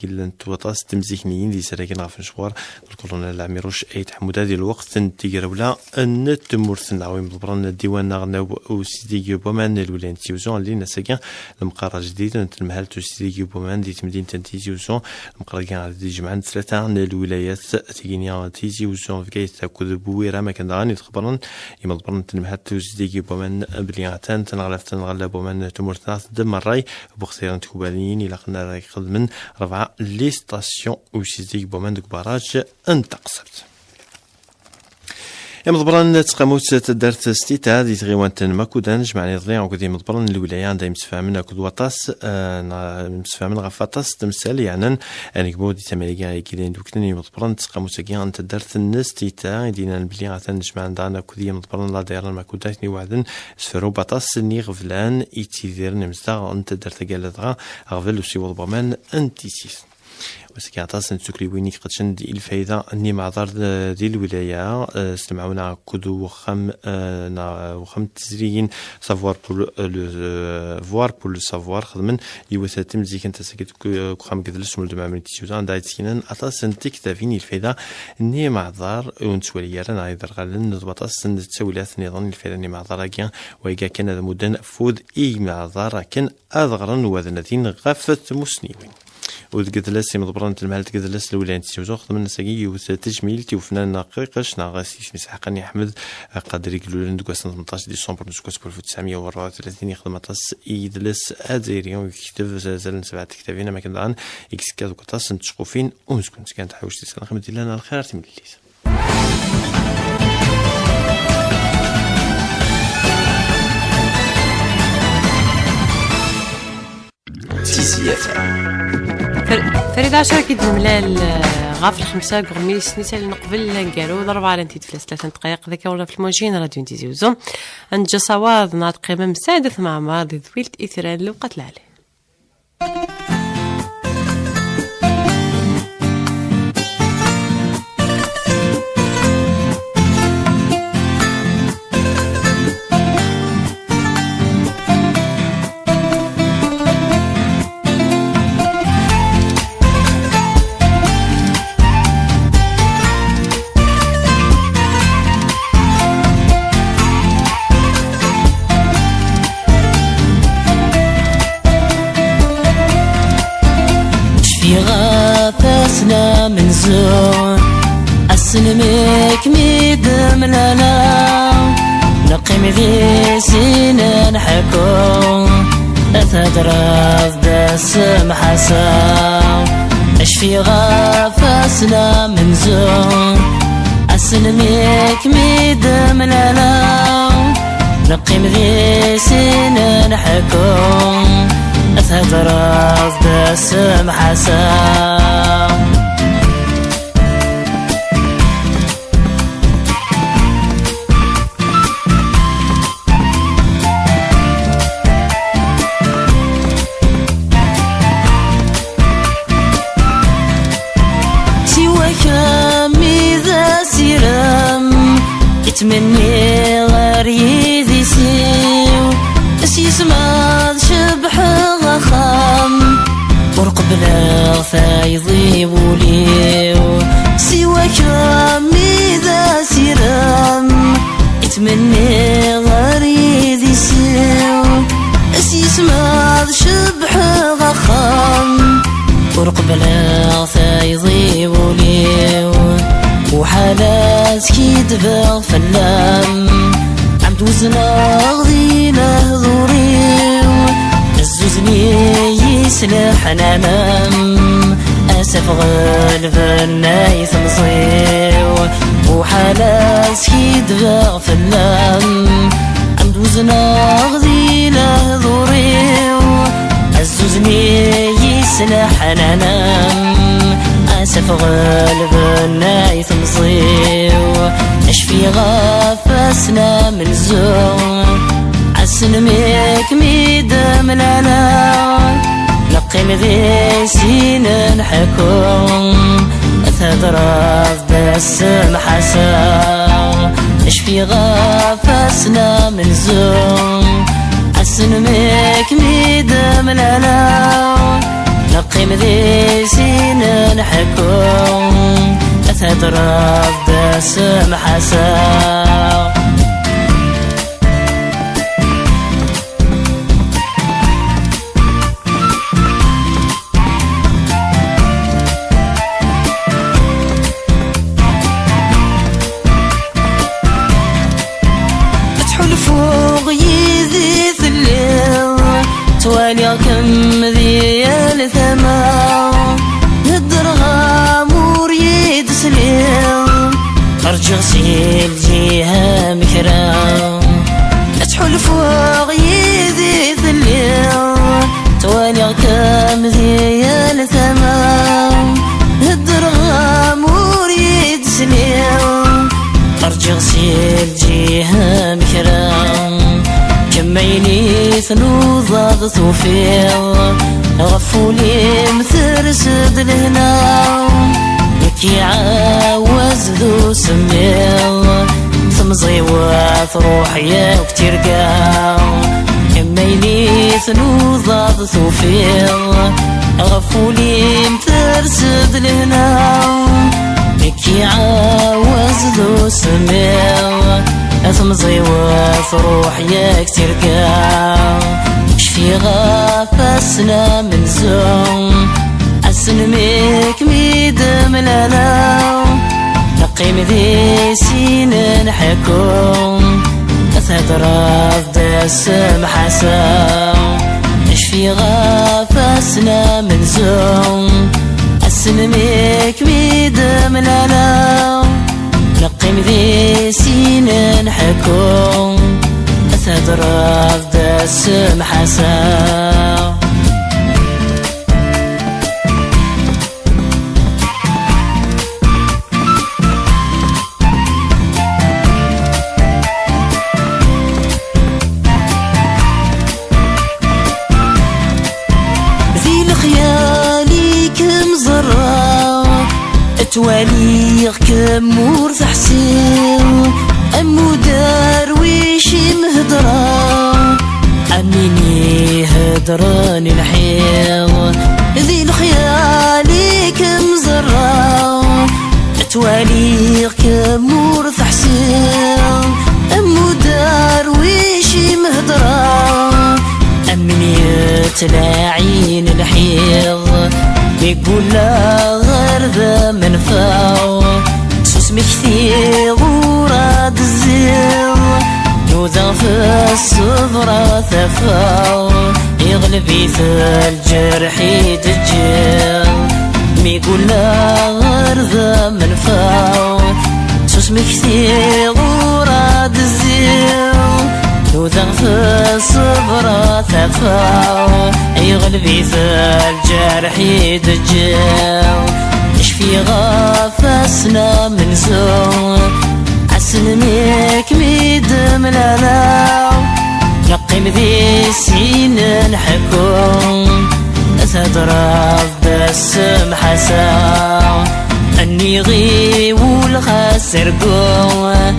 كلا توطاس تمزيكنيين دي سراكن غاف نشوار الكولونيل العميروش ايت حمود هذه الوقت تيقراولا النت مرسن عويم البران الديوان ناغنا وسيدي بومان الولاية تيوزون اللي نساكن المقارة جديدة المهال سيدي بومان دي مدينة تيزيوزون المقارة كان دي جمعان ثلاثة عن الولايات تيجينيا تيزيوزون في كايت تاكل بويرة ما كان غاني تخبرن يما البران المهال سيدي بومان بلياتان تنغلى بومان تمرتاث دم الراي بوختيران تكوباليين إلى قلنا راي من ربعة لي ستاسيون وسيدي بومان دوك باراج انتقصت يا مضبران تقاموت تدارت ستيتا دي تغيوان ماكودان جمعني ضليع وكدي مضبران الولاية عندها متفاهمين اكد وطاس متفاهمين غفاطاس تمثال يعني انا كبو دي تماليكا كيدين دوكتني مضبران تقاموت كي انت دارت ستيتا دينا نبلي غاتن جمع عندنا كدي مضبران لا داير ماكوداتني وعدن سفرو باطاس ني غفلان ايتيدير نمستا انت دارت قالدغا غفل وسي وضبمان انتيسيس وسكي عطاس نتسكري ويني قدشن دي الفايدة اني معذر دي الولاية سمعونا كدو وخم تزرين سافوار فوار بول سافوار خدمن يوثاتم زي كنت سكت كخام قدلس مولد معمل تيوزان دايت سينان عطاس نتكتافيني الفايدة اني معذر ونتسوليارن عايدر غالن نضبطاس نتسوليات نظام الفايدة اني معذر اكيان ويقا كان هذا مدن فود اي معذر كان اذغرن وذنتين غفت مسنيوين وتقدلس مضبران المال تقدلس الولاية تيوزون خدمنا ساقي وتجميل تيوفنان ناقيقش ناغاسيش نسحقني أحمد قادر يقولون دوكا سنة 18 ديسمبر نسكوس 1934 يخدم طاس يدلس أديريون ويكتب زال 7 كتابين ما كان الآن إكس كادو كطاس نتشقوفين ونسكن كانت حوش تسال خدمة لنا الخير تمليس فريدة شاركت الملال غاف الخمسة قرميس نسال نقبل نقالو ضربة على انتي تفلس 3 دقائق ذاك ولا في الموجين راديو انتي زيوزو انجا صواض ناط قيمة مسادث مع ماضي ذويلت إثران لو قتل عليه من زون أسلمك ميدم لنا نقيم ذي سنين حكوم أتدرف بسم حسام أشفي غافسنا من زون أسلمك ميدم لنا نقيم ذي سنين حكوم أتدرف بسم حسام مني غير يدي سيو اسيسماد شبح غخام ورقبل فايضي بوليو سواك رامي ذا سيرام اتمني غير يدي سيو اسيسماد شبح غخام ورقبل فايضي بوليو وحالات كي دبغ فلام عم توزنا غدينا ظوريو الزوزني يسلح نانام أسف غلبنا يثمصيو وحالات كي دبغ فلام عم توزنا غدينا ظوريو الزوزني يسلح نانام أسف غلبنا يثمصيو أشفي غافسنا من زون عسلمك ميدم لنا نقيم ذي سنين حكوم أتدرف بسم حسام أشفي غافسنا من زون عسلمك ميدم لنا نقيم ذي سين نحكم أتدرب بسم حسا توالي كم ذي الثمام الدرغام وريد سليم أرجع سيل جيها مكرام أتحل فوق يذي ثليم توالي كم ذي الثمام الدرغام وريد سليم أرجع سيل جيها مكرام كميني ثنوض ثوفيل غفولي مثرسد لهنا يكي عاوز ذو سميل ثمزي واث روحي وكتير قاو كميني ثنوض ثوفيل غفولي مثرسد لهنا يكي عاوز ذو سميل ثمزي واث روحي كتير قاو شفي غافسنا من زوم أسنميك ميدم لنا نقيم ذي سين نحكم أثدرف بسم حسا شفي غافسنا من زوم أسنميك ميدم لنا نقيم ذي سين نحكم أتدرب بسم حسا ذي الخيالي كم زرع تواليغ كمور تحسين أمو دارويش مهدرا أميني هدران الحيل ذي الخيالي كم زرا تواليغ كمور تحسين أمو دارويش مهدرا أميني تلاعين الحيل يقول لا غير ذا منفاو سوسمي كثير وراد الزير نوذا في الصبرة ثفاو يغلبي في الجرح يدجل ميقول لا غير ذا منفاو سوسمي كثير وراد الزير نوذا في الصبرة ثفاو يغلبي في الجرح يدجل شفي غافسنا من زوم عسنميك ميدم لنا نقيم ذي سين نحكم أتدرب بسم حسا أني غي والخاسر قوة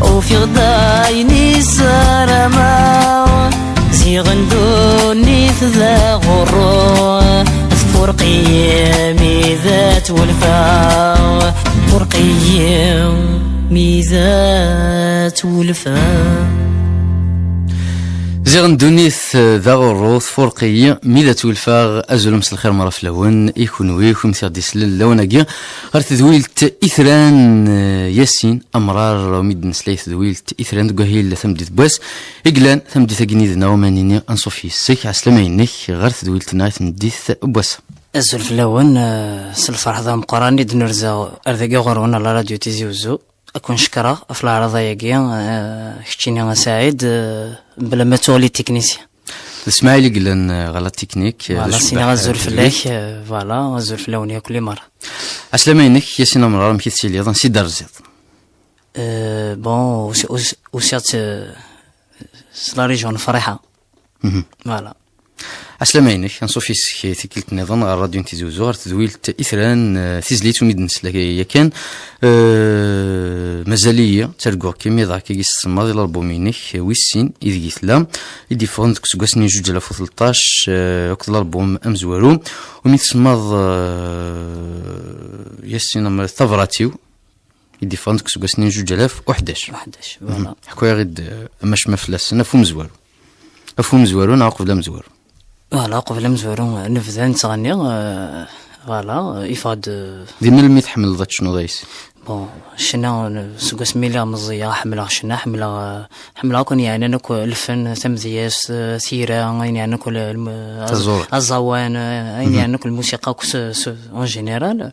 وفي غدايني سارما زيغندوني ذا غرو فرقي ميزات والفا فرقي ميزات والفا زيغن دونيث ذا غروث فورقية ميدا تولفاغ أزول مسل الخير مرة فلون يكون ويكم ثير دي سلل لوناقيا غير تذويلت إثران ياسين أمرار وميد نسلي تذويلت إثران دقاهيل ثمديث بواس إقلان ثمديث أقنيذ ناومانيني أنصوفي السيك عسلامينيك غير تذويلت ناي ثمديث بواس أزول فلون سلفرح ذا مقراني دنرزا أرذاقي غرونا على راديو تيزي وزو أكون شكرا أفلا عرضا يقيا كتشيني سعيد بلا ما تولي تكنيسيا اسماعيلي قلن غلط تكنيك فوالا سينا غزول فلاك فوالا غزول فلاونيا كل مرة عسلامينك ياسين أمرار مكيث سيليضا سي دارزيض بون وسيات سلا ريجون فريحة فوالا عسلامة عينك نصوفي تيكلت النظام على الراديو نتيزوزو تدويلت إثران تيزليت وميد نسلك يا كان مازالية ترقوع كيمي ضاك يقيس الماضي الألبومينك ويسين إذ قيثلا يدي فغنت كسقاسني جوج ألاف وثلطاش وقت الألبوم أمزوارو وميد سماض ياسين ثفراتيو يدي فغنت كسقاسني جوج ألاف وحداش حكويا غيد ماش مفلاس أنا فو مزوارو أفو مزوارو نعقب لا مزوارو فوالا قبل مزوارو نفذا نتغني فوالا يفاد ديما المي تحمل ضات شنو دايس بون شنا سقاس ميلا مزيا حملها شنا حملها كون يعني انا الفن تمزياس سيره يعني انا كل الزوان يعني انا كل الموسيقى اون جينيرال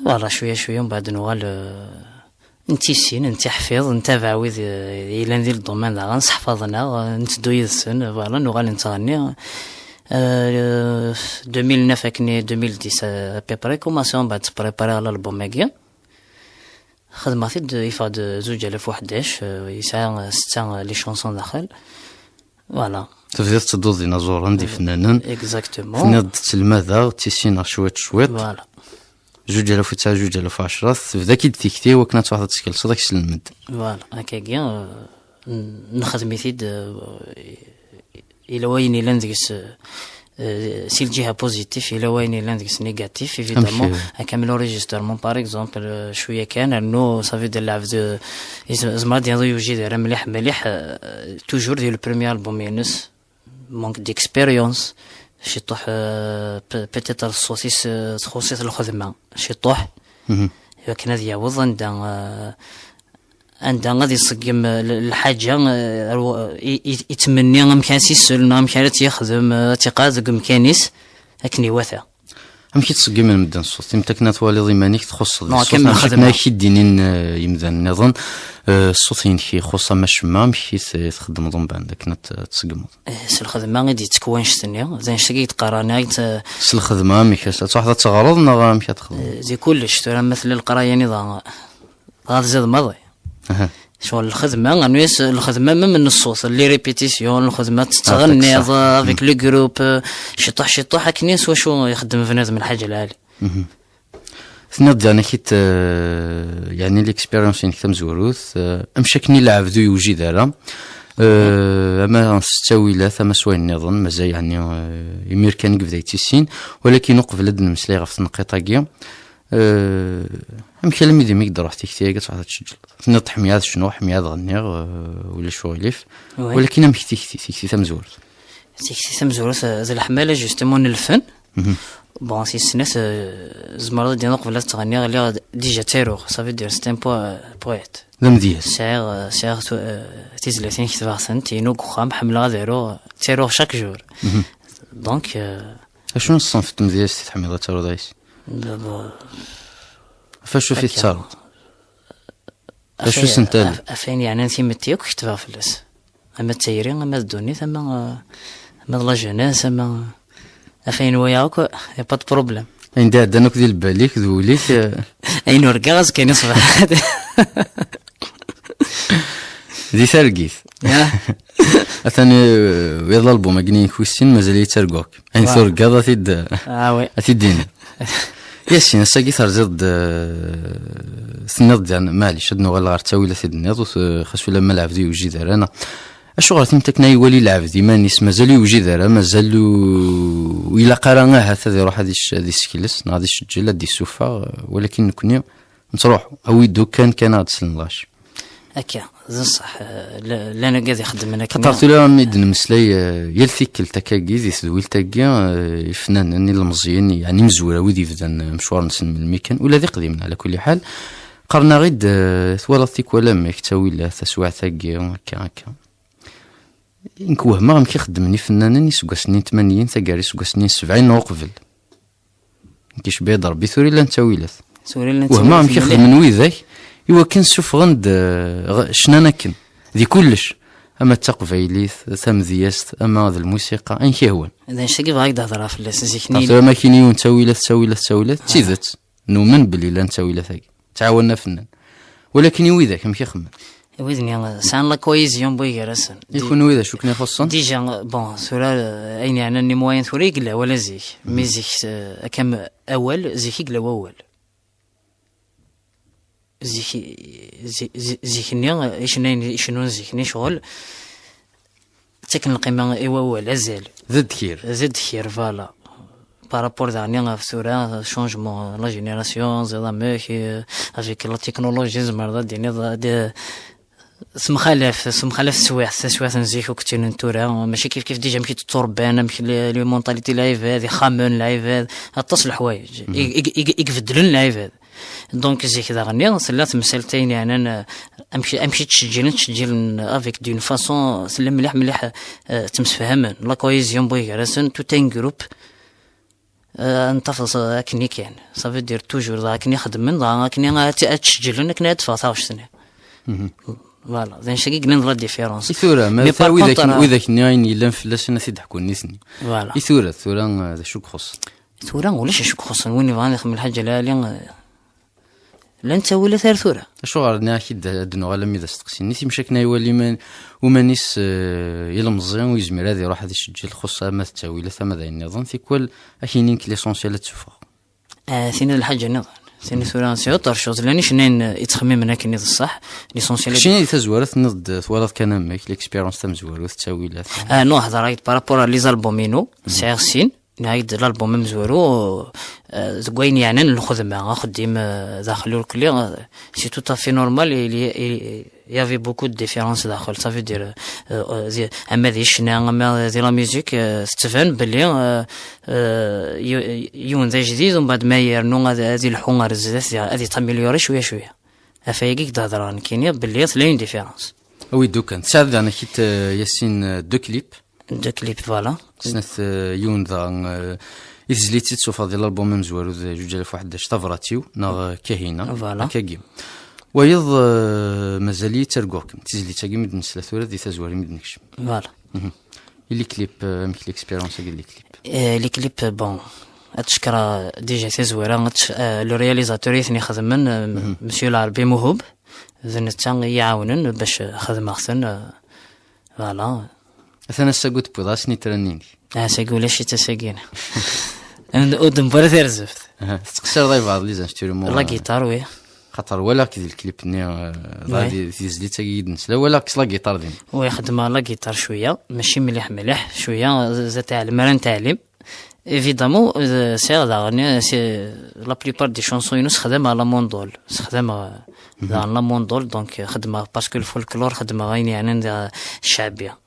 فوالا شويه من بعد نوال انتي سين انتي حفيظ انت بعويد الى ندير الدومين دا غنحفظنا نتدو يدسن فوالا نوغال نتغني 2009 كني 2010 بيبري كوماسيون بعد تبريباري على الالبوم هاكيا خدمت يفاد زوج ألاف وحداش يسعى 6 لي شونسون داخل فوالا تبديت تدوز ديناصور عندي فنانين اكزاكتومون فنان تلمذا تيسين شويت فوالا 2009 2010 تبدا كي تيكتي وكانت واحد التشكيل صداك سلمد فوالا هكاكيا نخدم يثيد الى وين الا نديس سي الجهه بوزيتيف الى وين الا نديس نيجاتيف ايفيدامون كامل ريجسترمون باغ اكزومبل شويه كان انه صافي ديال العبد زعما ديال يوجد راه مليح توجور ديال البريمير البوم ينس مونك ديكسبيريونس شي طوح بيتيتر الصوصيس تخصيص الخدمه شي طوح كان هذا يعوض عندها غادي يصقم الحاجه يتمني مكاسيس لنا مكانت يخدم تيقاد مكانيس هكني واثا امشي تصقم من مدن الصوت انت كنا توالي ضمانيك تخص الصوت كنا كيدينين يمدان نظن الصوت ينكي يخص ماش ما مشي تخدم ضم عندك كنا تصقم الخدمه غادي تكون شتنيا زين شتي تقرانا الخدمه ميكاس واحد تغرض نغا مشي تخدم زي كلش ترى مثل القرايه نظام غادي زاد ماضي شغل الخدمه غنويس الخدمه من الصوت اللي ريبيتيسيون الخدمه تغني افيك لو جروب شطح كنيس وشو يخدم بنادم الحاجه العالي ثنا ديالنا كيت يعني ليكسبيريونس اللي كتم زوروث امشكني لعبدو يوجي دارا اما ستاويلات اما سوين نظن مازال يعني يمير كان بدايتي السين ولكن نقف لدن مسلي غف النقيطه أم كلام يدي ميقدر روح تكتي قلت واحد تسجل نط حميات شنو حميات غنيغ ولا شو يلف ولكن أم تكتي تمزور زي الحمالة جوستمون الفن بون سي الناس زمرة ديال قبل تغني غير ديجا تيروغ صافي دير ستان بويت لم ديال سير تيزلاتين كتبع سنتينو كخام حملة ديرو تيروغ شاك جور دونك شنو الصنف تمديال تحمل تيروغ دايس فاشو في التصارد فاشو سنتال افين يعني انتي متيوك كتبها فلس اما التايرين اما الدوني اما لا جوناس اما افين وياك يا با بروبليم عند دانك ديال باليك ذوليك اين وركاز كاين صباح دي سرقيث اثاني ويضل البوم اكني كويسين مازال يترقوك عين ثرقا تيد وي تيدين ياسين ساقي ترزد ثنض ديال معليش هاد نوغال غير تاويله تيد النيض خاصو لما العبدي يوجي دار انا اشو غير انت كنا يولي العبدي مانيس مازال يوجي دار مازال ويلا قرانا هذا يروح هذه السكيلس غادي يسجل هذه السوفه ولكن نكوني نروح اويدو كان هاد سنلاش هكا زين صح لا انا قاعد يخدم انا خطرت له ميدن مسلي يلثيك التكاكي ذي ثويل تاكي فنان المزيان يعني مزوره ويدي بدن مشوار نسن من الميكان ولا ذي قديم على كل حال قرنا غيد ثوالثيك ولا ميك تاويل تسوع تاكي هكا نكوه ما كيخدمني فنان يسوق سنين 80 تاكاري يسوق سنين 70 وقبل كيش بيضرب بثوري لا نتاويلات وما كيخدم من ويذاك إوا كان شوف غند شنانا كن ذي كلش أما التقفيليث تمذيست أما هذا الموسيقى أين كيهون إذا نشتكي بغاك تهضر في اللي سيكني ترى ما كاينين تاويلات تيذت نؤمن باللي لا نتاويلات هاك تعاوننا فنان ولكن ويذاك ما كيخمم ويدني سان لا كويزيون بوي راسن يكون ويدا شو كنا خصن ديجا بون ثورا اين يعني ني موين ثورا يقلا ولا زيك مي زيك كم اول زيك يقلا اول زيكني شنو زيكني شغل تكن القيمة اول ازال زد خير فوالا بارابور دانيا ثورا شونجمون لا جينيراسيون زعما ماشي افيك لا تكنولوجيا زعما ديني سمخالف سواث نزيك وكتير نتورا ماشي كيف ديجا مشيت تربان مشي لي مونطاليتي لايف هذه خامن لايف هذا اتصل حوايج يقفدلن لايف هذا دونك زيك داغني سلات مسالتين يعني انا امشي تسجل افيك دون فاصون سلم مليح تمسفهمن لا كويزيون بوي راسن تو تين جروب نتفص اكني كان صافي دير توجور كني خدم من كني تسجل كني تفاصا واش سنه فوالا زين شكي قلنا لا ديفيرونس ثورة ما وإذا كنا يلان فلاش ناس يضحكوا نيسني فوالا ثورة ذا شو خص ثورة ولاش شو خص وين فاني خمل الحاجة لا انت ولا ثورة شو غارنا اكيد دنو غالا ميدا استقسي نيتي مشاكنا يولي من ومانيس يلا مزيان ويزمر هذه يروح هذه الشجل خصها ما تساوي لا ثما ذا النظام في كل اكينين ليسونسيال تشوفها ثاني الحاجة النظام ثاني ثورة سيوطر شوز لاني شنين يتخمم هناك النظام الصح ليسونسيال شنو تزورت نض ثوالات كان ماك ليكسبيرونس تم زوار وتساوي لا نو هذا رايت بارابور لي زالبومينو سير سين نايد الالبوم مزورو زوين يعني الخدمه خديم داخلو الكل سي تو تافي نورمال يافي بوكو دو ديفيرونس داخل صافي دير اما ذي شنا اما ذي لا ميوزيك ستفان بلي يون ذا جديد ومن بعد ما يرنو هذه الحوار الزدات هذه تاميليوري شويه افايقيك تهضر كاين بلي ثلاين ديفيرونس وي دوكا تساعد انا كيت ياسين دو كليب فوالا سنث يون ذا يتزليتي تشوف هذا الالبوم مزوار 2011 طفراتيو ناغ كاهينه فوالا كاكيم ويض مازالي ترقوكم تزلي تاكي مدن ثلاثه دي تزواري مدنكش فوالا اللي كليب ميك ليكسبيرونس قال لي كليب بون اتشكر ديجا تزويره لو رياليزاتور يثني خدمن مسيو العربي موهوب زنتان يعاونن باش خدم احسن فوالا انا ساقوت بوداسني ترنيني ساقول شي تساقين ودم برا زفت تقصر ضاي بعض لي زنشتري مو لا جيتار وي خاطر ولا كذا الكليب ني غادي تيزلي تاكيد نسلا ولا كس لا جيتار دين وي خدمه لا جيتار شويه ماشي مليح شويه زات علم تعليم ايفيدامون سي داغني سي لا بليبار دي شونسون ينوس خدم على موندول خدم لا موندول دونك خدمه باسكو الفولكلور خدمه غاين يعني الشعبيه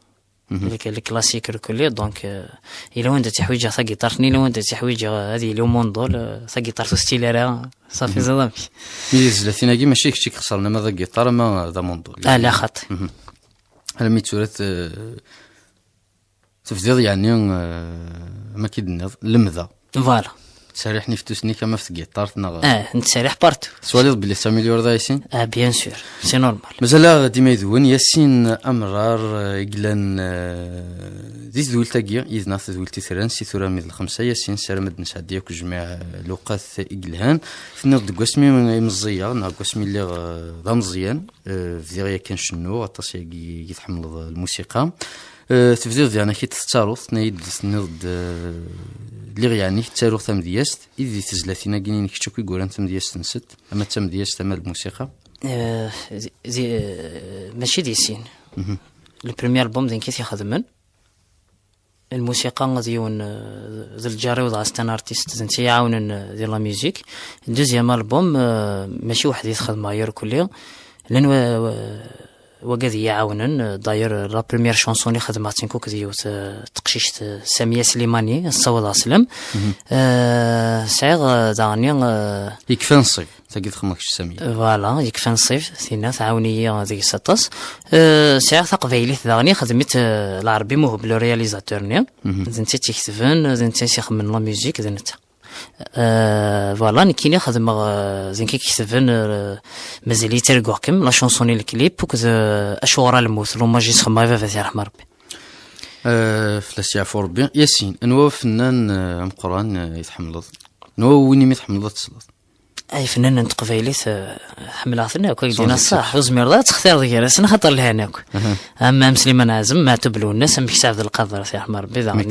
الكلاسيك الكلي دونك الا وانت تحويجه ثا جيتارني الا وانت تحويجه هذه لو موندول ثا جيتار ستيلارا صافي زادامي ميز ثلاثين كي ماشي كشي خسرنا ما ذا جيتار ما ذا موندول لا خط على ميتورات تفضيل يعني ما كيدنا لمذا فوالا تسارحني في توسني كما في الجيتار نتسارح بارتو سوالي بلي تاميليور ذا ياسين بيان سور سي نورمال مازال ديما يذون ياسين امرار يقلان ديز دول تاكيا اذنا ذول تيثران سي ثورا من الخمسه ياسين سرمد نسعد ياك جميع لوقات يقلهان في نض قسمي مزيه نا قسمي اللي ذا مزيان في غيا كان شنو غطاس يتحمل الموسيقى تفضيل ديالنا كي تتعرف نايد نض اللي يعني تارو ثم دياست إذا تزلاتينا جيني كتشوكي يقول أنت مدياست نسد أما تم دياست أما الموسيقى ماشي ديسين البريمير ألبوم دين كيف يخدمن الموسيقى غاديون ذا الجاري وضاستان ارتيست زنت يعاونن ديال لا ميوزيك دوزيام ألبوم ماشي واحد يخدم غير كليا لأن وقد يعاونن داير لا بريمير شونسون اللي خدماتين كوك ديوت تقشيش سامية سليماني الصوت اسلم سعيغ داني يكفي نصيف تاكيد خماكش سامية فوالا يكفي نصيف ثينا تعاونية ديك سطاس سعيغ تقبيلي داني خدمت العربي موهوب لو رياليزاتور زنتي تكتفن زنتي تخمن لا ميوزيك زنت فوالا نكيني خدم زين كي كيكتبن مازال يترقوكم لا شونسوني الكليب وكذا اشوار الموت لو ما جيت خما فاتي رحم ربي فلاس يعفو ربي ياسين انوا فنان مقران يتحمل نوا وين يتحمل تصلات اي فنان انت قبيليت حمل ثناك دينا الصح وزمير ذا تختار ديال سن خاطر لهناك اما سليمان عازم ما تبلو الناس ام كتاب القدر سي احمر بيضا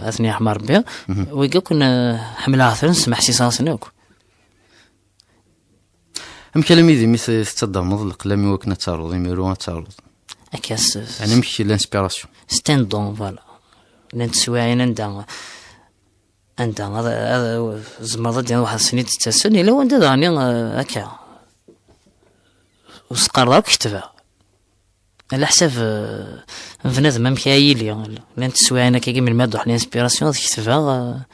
اثني احمر بيض ويقول كنا حمل ثن سمح سي ساسناك ام كلامي ذي مثل تضمض القلامي وكنا تعرض يميرو تعرض اكاس يعني مش الانسبيراسيون ستاند دون فوالا نتسواعين عندها هذا زمرض ديال واحد السنين تتسن الا وانت داني هكا وسقرا كتبها على حساب بنادم ما مكايلي لان تسواعين كي من الماده واحد الانسبيراسيون كتبها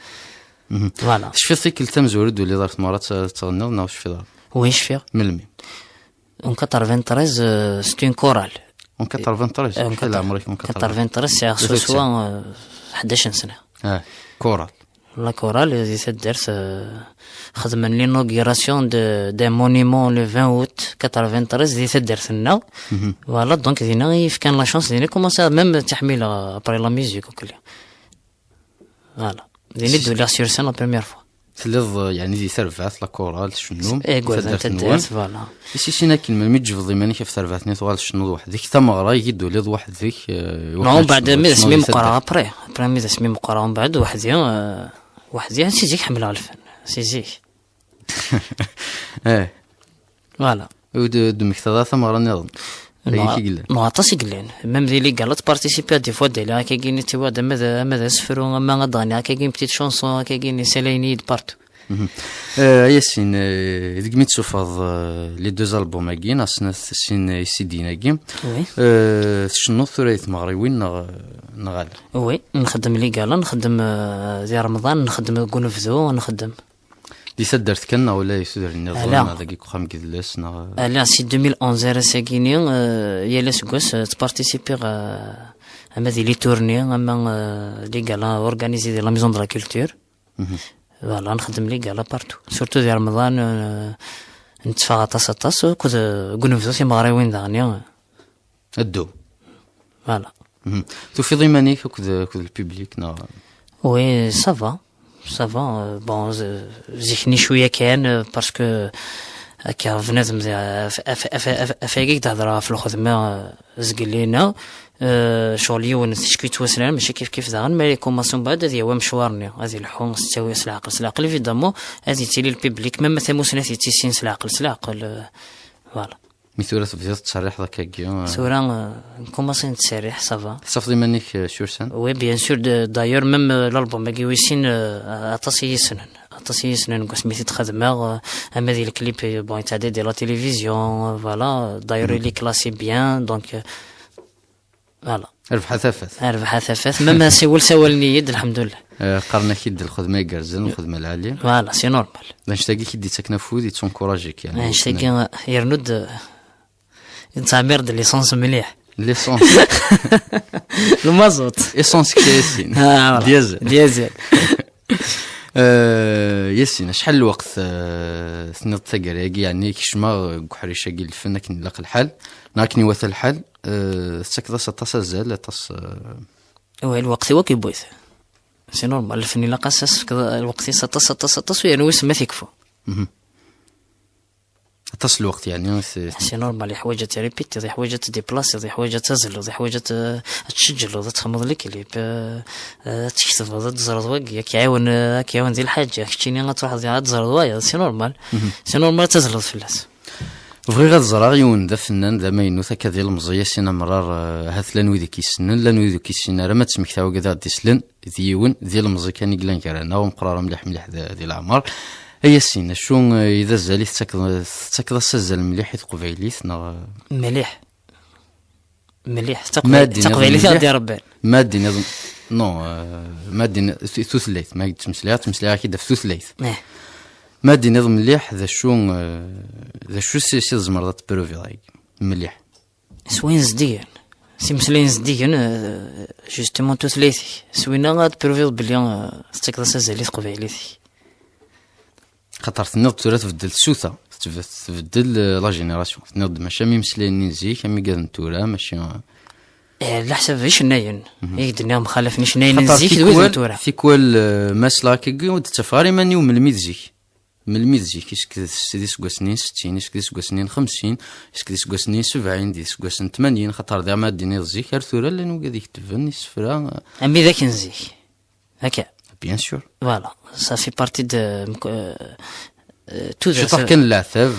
فوالا اش في ثيك التمزورد واللي دارت مرات تغني لنا واش في دار ويش فيها ملمي اون 93 ستين كورال اون 93 في العمر 93 سي خصوصا 11 سنه كورال لا كورال اللي تدرس خدم لينوغيراسيون دو مونيمون لو 20 اوت 93 اللي تدرس لنا فوالا دونك دينا كان لا شانس دينا كومونسا ميم تحميل ابري لا ميوزيك وكل فوالا ديني دو لا سور سان لا بروميير فوا تلظ يعني دي ثرفات لا كورال شنو قول تدرس فوالا سينا كلمه مي تجفضي ماني كيف ثرفاتني طوال شنو وحدك ثمغرا يدو لي واحد ذيك نو بعد مي اسمي مقرا ابري مي اسمي مقرا من بعد واحد سيزيك حملها الفن سيزيك فوالا ود مكتضا ثمغرا نظن ما عطاسي قلين ميم ذي لي قالت بارتيسيبي دي فوا ديلا كاين تيوا ماذا سفرو ما غاداني كاين بتيت شونسون كاين سيليني بارتو ياسين ديك مي تشوفض لي دوز البوم كاين اصلا سين سيدينا كاين شنو ثلاث مغربيين نغال وي نخدم لي قال نخدم زي رمضان نخدم كونفزو نخدم دي سدرت كنا ولا يسدر النظام هذاك يقام كذلس لا سي 2011 ساكيني يا سكوس تبارتيسيبي اما دي لي تورني اما لي قال اورغانيزي دي لا ميزون دو لا كولتور فوالا نخدم لي قال بارتو سورتو ديال رمضان نتفاغ طاس كنت كونفزو سي مغربيين دغني الدو فوالا تو في ضمانيك كود البوبليك وي سافا سافا بون زيكني شويه كان باسكو هكا بنادم افاكيك تهضر في الخدمه زقلينا شغلي ونتشكي توسنا ماشي كيف داغن ملي كوماسيون بعد هذه هو مشوارني هذه الحون تساوي العقل ايفيدامون هذه تيلي البيبليك ميم ثموسنا تيسين العقل فوالا مثورة بديت تصريح ذاك كيو سورا كوماسين تصريح صافا صافي مانيك شورسان وي بيان سور دايور ميم الالبوم ما كيويسين عطاسي سنن سميتي تخدمه اما ديال الكليب بون يتعدى ديال لا تيليفزيون فوالا دايور لي كلاسي بيان دونك فوالا ربح ثفاث ميم سول النيد الحمد لله قرنا كيد الخدمه يقرزن الخدمه العاليه فوالا سي نورمال نشتاقي كيدي تسكن فودي تونكوراجيك يعني نشتاقي يرنود نتعمر د ليسونس مليح ليسونس المازوت ايسونس كياسين ديزل ياسين شحال الوقت ثنيض ثقراكي يعني كيشما قحريشه كي الفن كنلاقي الحال ناكني واث الحال تسكدا سطاس زال تص وي الوقت هو كيبويث سي نورمال الفن لا قاسس الوقت سطاس يعني ويسمى تيكفو تصل الوقت يعني سي نورمال حوايج تريبيتي حوايج تديبلاسي حوايج تزل حوايج تسجل تخمض لك كليب تكتب تزرد واقي كيعاون ديال الحاجه كشتيني غتروح تزرد وايا سي نورمال تزلط في الناس بغي غير الزرار يون ذا فنان ذا ما ينو ثاك ديال المزيه سينا مرار هاث لان ويدي كيسنن لان ويدي كيسنن راه ما تسمكتاو كذا ديسلن ديون ديال المزيه كان يقلان كرانا ومقرار مليح ديال العمر هي السين شو اذا زاليت تاكد السزل مليح قبيليت مليح تقبيليت غادي ربي مادي نظن نو مادي ثلاث ما تمسليها كي في ثلاث مادي نظم مليح ذا شو سي زمرضات بروفي رايك مليح سوين زديان سي مسلين زديان جوستومون ثلاثي سوينا غاد بروفي بلي تاكد السزل قبيليت خاطر تنوض تبدل السوثه تبدل لا جينيراسيون تنوض ماشي مسلين نزيك مي قاد نتورا ماشي على حسب ايش ناين يقدرنا مخالف نيش ناين نزيك دوي نتورا في كل مسلا كي ود تفاري ماني ومن الميزيك من الميزي كيسك دي سكواسنين 60 يسك دي سكواسنين 50 يسك دي سكواسنين 70 دي سكواسن 80 خاطر دا ما ديني الزيك ار ثورا لانو قاعد يكتبن يسفرا امي ذاك نزيك هكا بيان سور فوالا صافي بارتي دو شطح كان العثاب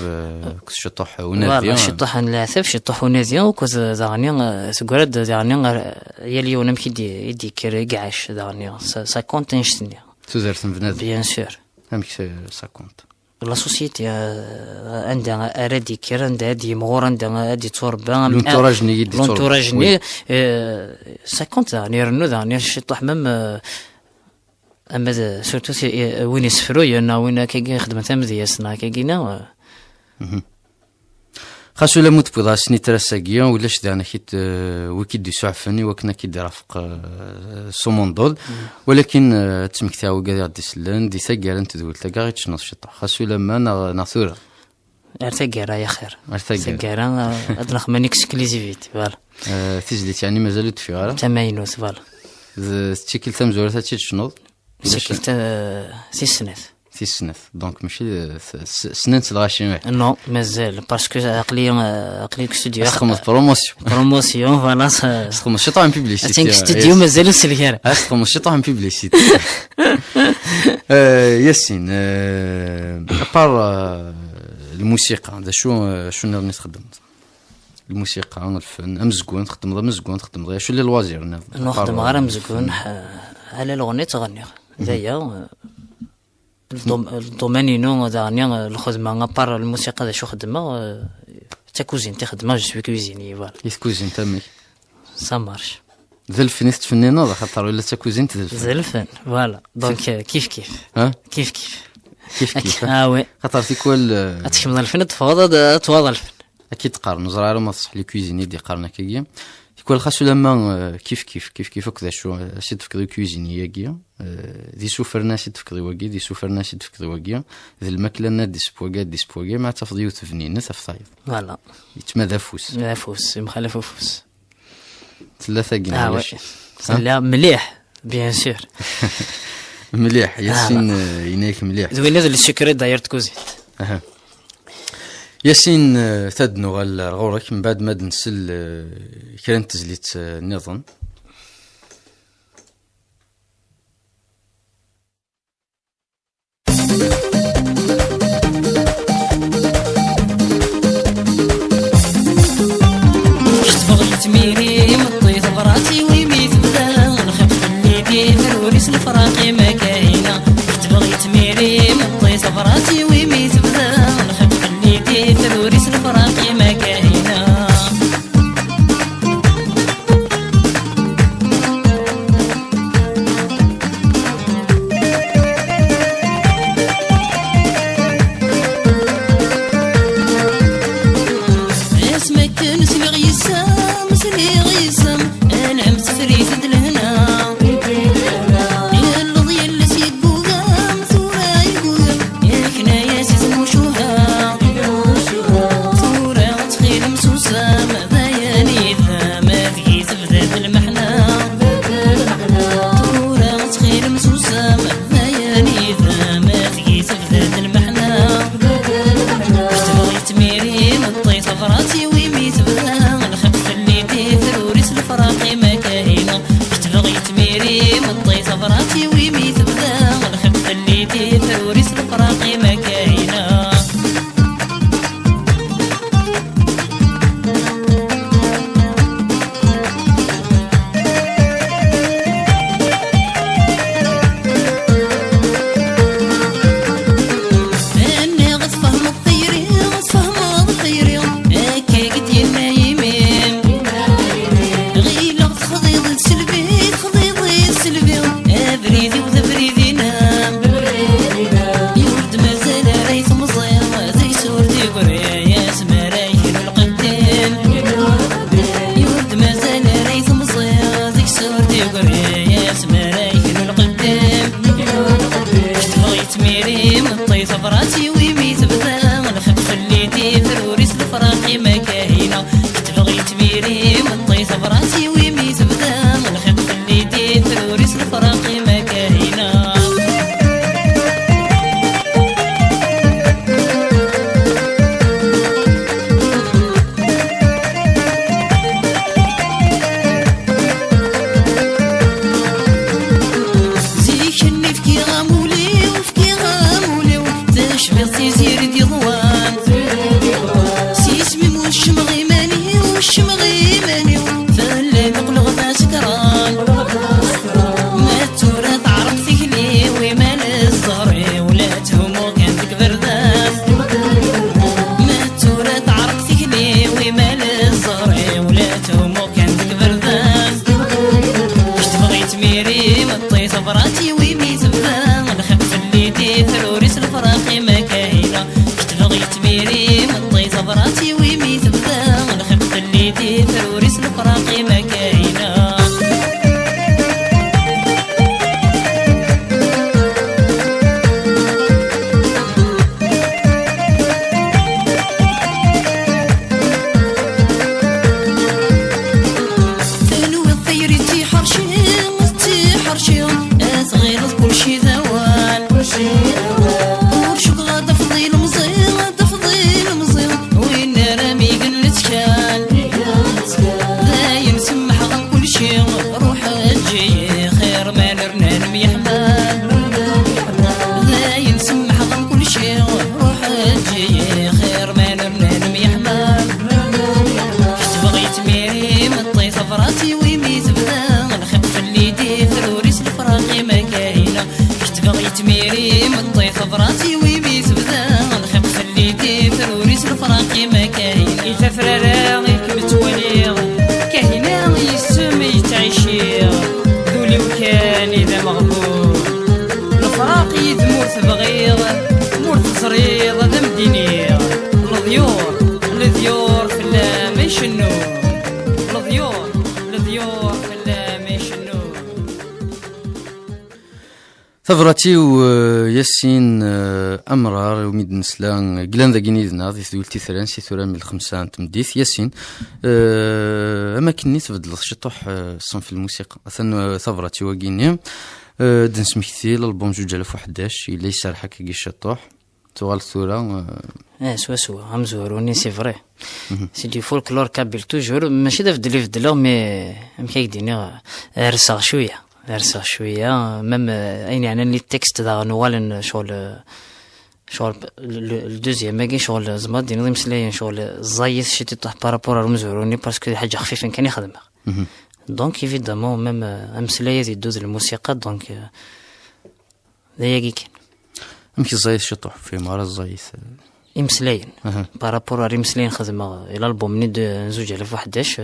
شطح وناديان شطح العثاب شطح وناديان وكوز داغني سكورد داغني يلي ونم كي يدي كريقعش داغني سا كونت نشتني تزرت بنادم بيان سور همك سا كونت لا سوسيتي عندها ارادي كير عندها دي مغور عندها دي توربا لونتوراجني دي توربا لونتوراجني سا كونت داغني رنو داغني شطح مم اما سورتو وين يسفرو يانا وين كي خدمه مزياسنا كينا خاصو لا موت بوضا سني تراساكيا ولاش دانا كيت وكيد يسعفني وكنا كيد رافق سوموندول ولكن تسمكتها وكا غادي سلان دي ثقال انت دول تاكا تشنط شطح خاصو لما ناثورا ارتقرا يا خير ارتقرا ادنا خمن اكسكلوزيفيتي فوالا تزليت يعني مازالو تفيغالا تماينوت فوالا تشكيل تمزورة تاتشي تشنوض شكلت سي سنات سي سنات دونك ماشي سنين تلغاشي نو مازال باسكو عقلي كستوديو خمس بروموسيون فوالا خمس شطح ان بيبليسيتي تانك ستوديو مازال سلكار خمس شطح ان بيبليسيتي ياسين ابار الموسيقى هذا شو نقدر نخدم الموسيقى الفن مزكون تخدم غير شو اللي الوازير نخدم غير مزكون على الأغنية تغني ذايا الدومينينو داغني الخدمة ابار الموسيقى ذا شو خدمة تا كوزين تخدمة جو سوي كوزيني فوالا كوزين تمي سا مارش ذا الفن تفنينا خاطر ولا تا كوزين ذا الفن فوالا دونك كيف ها كيف وي خاطر تيكول تكمل الفن تواضع الفن اكيد تقارن زرار ما تصح لي كوزيني دي قارنا كيا يكون خاصو لما كيف هكذا شو سي تفكري كوزيني ياكيا دي سوفرنا سي تفكري واكي دي سوفرنا سي تفكري واكيا ذي الماكله نا دي سبوغا ما تفضيو تفنين تفطايب فوالا يتما فوس مخالف فوس ثلاثه كينا لا مليح بيان سور مليح ياسين ينايك مليح زوينه السكريت دايرت كوزين ياسين تدنو غورك من بعد ما نسل كان تزليت النظام تميري مطيت براسي ويميت بدا الخبز اللي دير وريس الفراقي ما كاينه تبغي تميري مطيت براسي ويميت بدا الخبز اللي دير وريس الفراقي ما كاينه ثروريس الفراق ما كاينة تبغي تميري مطي صبراتي ويمي تبدا الخف خليتي ثروريس الفراق ما كاينة صغير كل شي ذوال وشوق غدا فضيل مزيل وين رامي قلت كان داين سمح غن كل شي روح تجي خير ما نرنان يحمل داين سمح غن كل شي روح تجي خير ما نرنان يحمل كنت بغيت ميري مطي صبراتي ويمي تبدا نخف الليدي ثروريس الفراقي ما كاينة كنت بغيت ميري مطي صبراتي ويمي تبدا نخف الليدي ثروريس الفراقي ما كاينة إذا فرارا غير متولي كاينة يسمي تعيشي ذولي وكان إذا مغبور الفراقي يدمور تبغيض مور تصريض ذا مديني الذيور في اللام يشنو الذيور في اللام يشنو ثفراتي وياسين أمرار وميد نسلان قلان ذا قنيدنا ذي ثولتي ثران سي ثوران من الخمسة تمديث ياسين أما كني تبدل شطوح صنف الموسيقى أثن ثفراتي وقيني دنس مكثيل البوم جوج ألف وحداش إلا يسار حكا كي شطوح توغال ثورة سوا هم زوروني سي فري سي دي فولكلور كابيل توجور ماشي دا فدلي فدلو مي كيديني رسغ شويه ميم اين يعني لي تكست دا نوال شغل الدوزيام ماكي شغل زعما دينا مسلاين شغل زايث شي تطيح بارابور رمزوروني باسكو حاجه خفيفه كان يخدمها دونك ايفيدامون ميم امسلايه يدوز الموسيقى دونك دايا كي امشي زايث شطوح في مرة زايث إمسلاين بارابور على إمسلاين خدمة إلى البوم من زوج ألف وحداش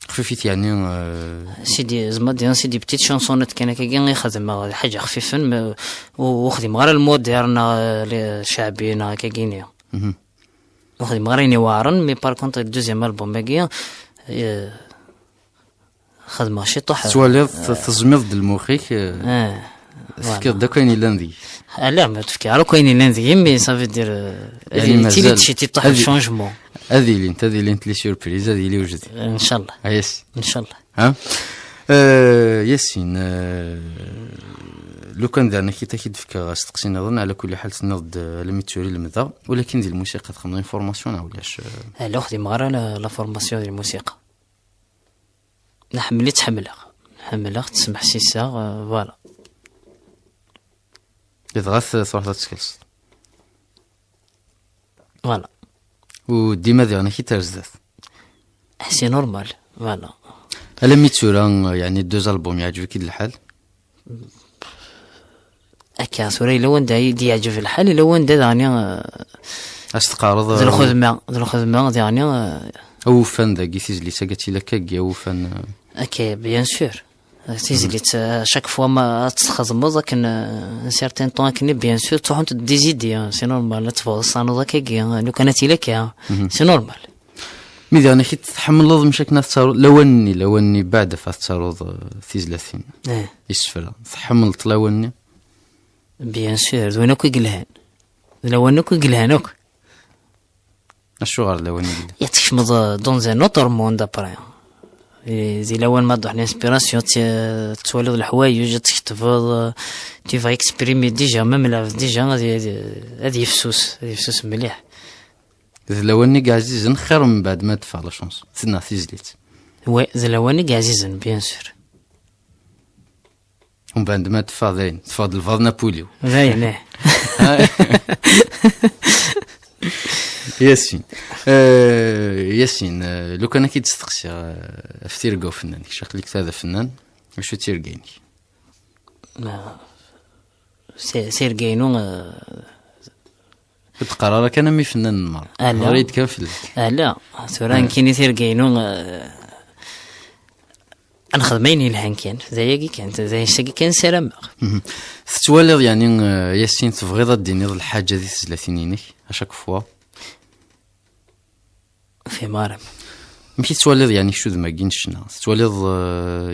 خفيفيت يعني سيدي زعما ديال سيدي بتيت شانسونات كان كي خدمة حاجة خفيفة وخدم غير المود ديالنا الشعبيين كاكينيا وخدم غير نوارن مي بار كونتر دوزيام ألبوم ماكيا خدمة شي طح سوالف تزميض المخيك تفكير دا كاين لاندي لا ما تفكير كاين لاندي مي صافي دير يعني تيلي شي تطيح شونجمون هذه اللي انت لي سوربريز هذه اللي وجدي ان شاء الله يس ان شاء الله ها ياسين لو كان دارنا كي تاكيد فيك استقسينا نظن على كل حال تنض لم توري المذا ولكن ديال الموسيقى تخدم فورماسيون ولاش لا خدي غير لا فورماسيون ديال الموسيقى نحملي تحملها تسمح سيسا فوالا يضغط ثلاثة سكيلز فوالا وديما ديالنا كي ترزدات سي نورمال فوالا الا ميتسورا يعني دوز البوم يعجبك الحال اكا سوري لو انت يعجب الحال لو انت داني اش تقارض الخدمه داني او فان دا كيسيز لي ساكاتي لك او فان اكا بيان سور تيزليت شاك فوا ما تخدم لكن سيرتين طون كني بيان سور تروح انت ديزيدي سي نورمال تفوص انا كي لو كانت لك سي نورمال مي انا كي تحمل لازم شكنا تصاور لو اني بعد فتصاور ثيزلاتين يسفل تحملت لو اني بيان سور وينك يقلهان لو انك يقلهانك الشغل لو اني يتشمض دون زي نوتر موند ابري زي لو ما ضح الانسبيراسيون تولد الحوايج تكتفض تي فا اكسبريمي ديجا ميم لا ديجا هذه يفسوس مليح لو اني عزيز خير من بعد ما دفع لا شونس تسنى تيزليت وي زلواني عزيزا بيان سور ومن بعد ما دفع زين تفاضل الفاض نابوليو زين ياسين لو كان كي تستقسي افتيرقو فنان شكلك هذا فنان واش تيرقيني سيرقينو القرار كان مي فنان المرة ريد كان في لا سوران كيني تيرقينو انا خدميني لهان كان ذايقي كانت ذاي ساقي كان سلام. تتوالد يعني ياسين تبغيض ديني الحاجه ذي ثلاثينينك اشاك فوا في مارم ماشي تتوالد يعني شو ذا ما كاينش شنا تتوالد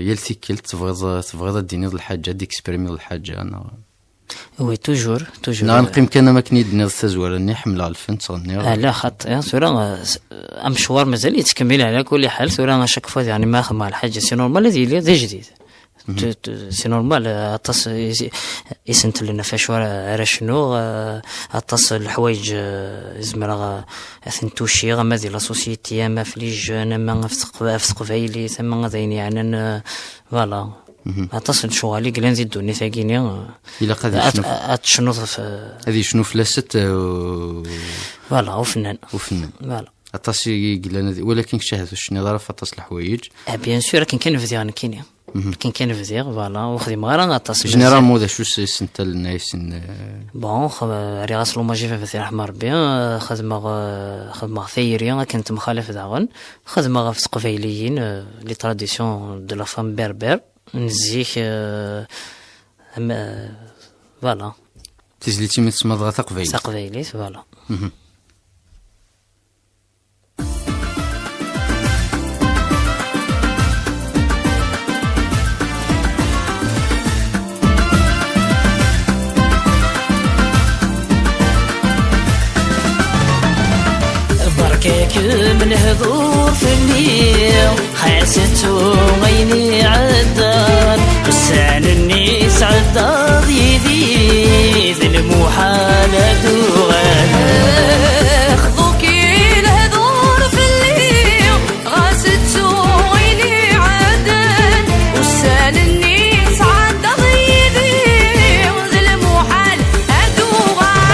يلثي كلت تبغيض ديني الحاجه ديك اكسبيريمي الحاجه انا وي توجور نقيم كان ما كني دنيا التزوار اني حمل على الفن تصني لا خط يا سورا مشوار مازال يتكمل على كل حال سورا شاك فوا يعني ما مع الحاجه سي نورمال هذه جديد سي نورمال اتص يسنت لنا فاشوار على شنو اتص الحوايج زمرا ثنتوشي غا مازال لا سوسيتي ما فليج انا ما في قبايلي ثم غاديين يعني فوالا اتصل شوالي قلنا نزيدو ني ثاقيني الا قد اتشنو هذه شنو فلست فوالا وفنان فوالا اتصي قلنا ولكن شاهدوا شنو ظرف اتصل الحوايج بيان سور كان فيديو انا كينيا كان فيديو فوالا وخدي مغرا اتصل جينيرال مو ذا شو سنت الناس بون ريغاس لو ماجي في رحمه ربي خدمه ثيريه كانت مخالف داغن خدمه في قبايليين لي تراديسيون دو لا فام بربر نزيك فوالا تزليتي من تسمى ثقفيلي فوالا بركاك من هذور في الليل حاسته غيني عداد بسان الناس عداد يدي ذي المحالة دوغان خذوكي الهذور في الليل غاسته غيني عداد بسان الناس عداد يدي ذي المحالة دوغان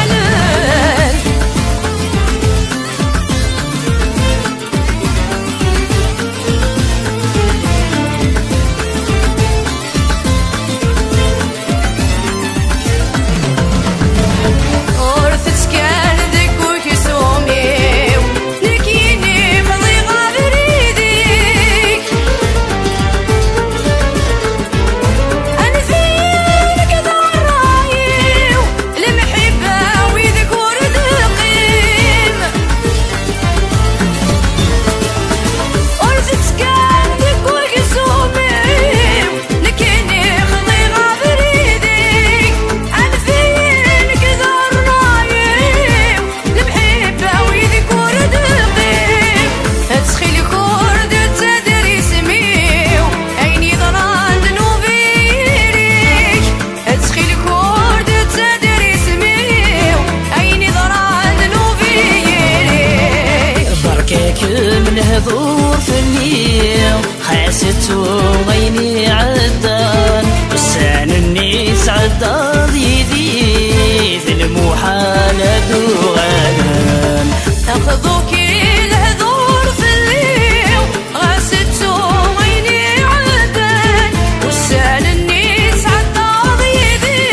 من هذور في الليل حاسته غيني عدان بسان الناس عداد يدي ذي المحالة دوغان تاخذوكي الهذور في الليل غاسته غيني عدان بسان الناس عداد يدي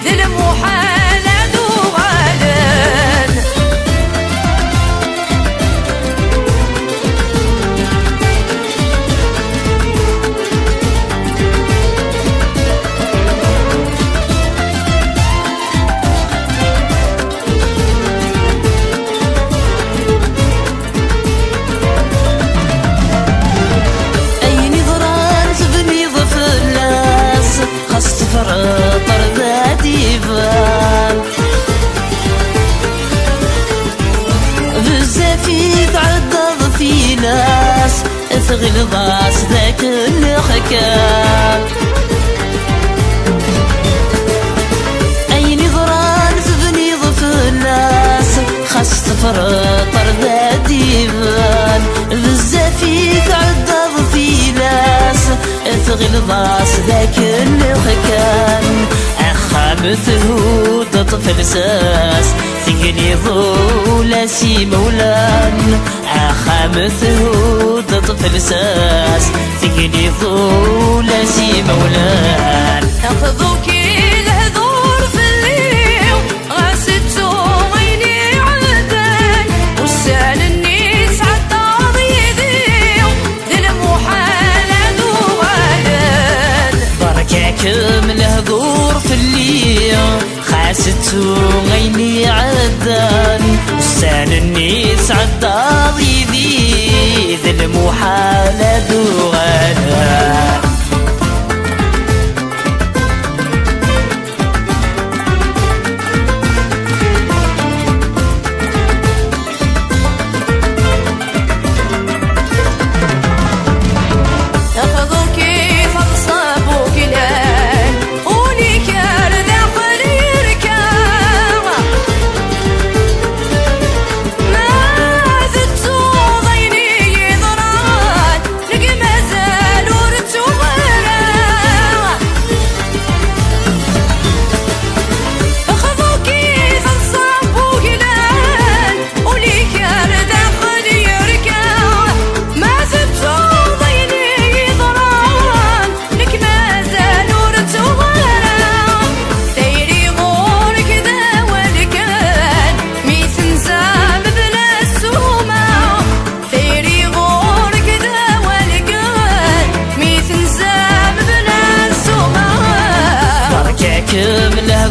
ذي المحالة دوغان غلظاس ذاك الحكام أي نظران تبني ضف الناس خاص تفرطر ذا ديفان بزافي تعدض في ناس غلظاس ذاك الحكام أخامته تطفل ساس ثقلي ظولا سي مولان أخامته تطفل ساس ثقلي ظولا سي مولان أخذوكي الهذور في الليل غاسته غيني عدان وسال الناس عداد يدي ذي المحالة دوغان خاستو غيني عدان وسان النيس عدا ضيدي ذي المحالة دوغانا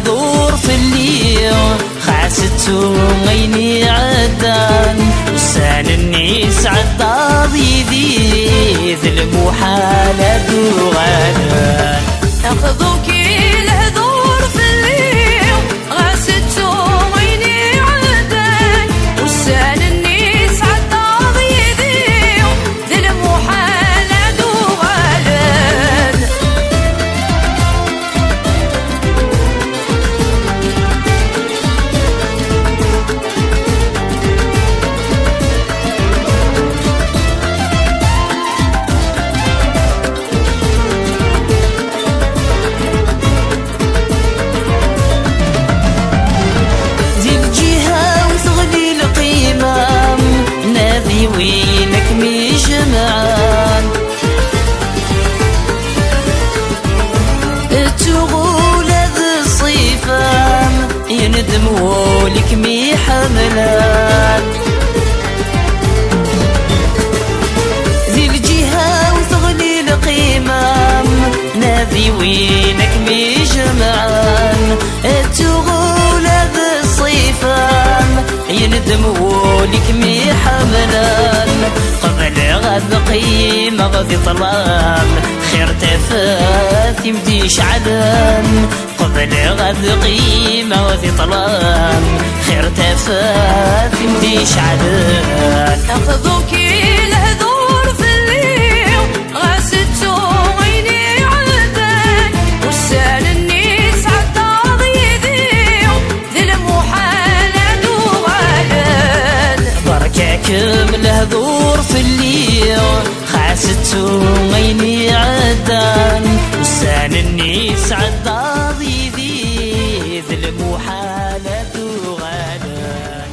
ظهور في الليل خاستو غيني عدان وسان النيس عدا ضيدي ذي المحالة دوغانا أخذوك الهذور في الليل خاستو غيني عدان وسان النيس عدا ضيدي ذي المحالة دوغانا وينك مي جمعان تغول ذي الصيفان يندموا لك مي حملان ذي الجهة وثغلي القيمام ناذي وينك مي جمعان تغول ذي الصيفان يندموا لك مي حملان قبل غد قيمة غذي طلال خير تفاث يمديش علان قبل غد قيمة غذي طلال خير تفاث يمديش علان أخذوك الهذور في الليل غاستو غيني عدان وسان النيس عدا ضيدي ذي المحالة دوغالان بركاكم الهذور في الليل خاستو غيني عدان وسان النيس عدا ضيدي ذي المحالة دوغالان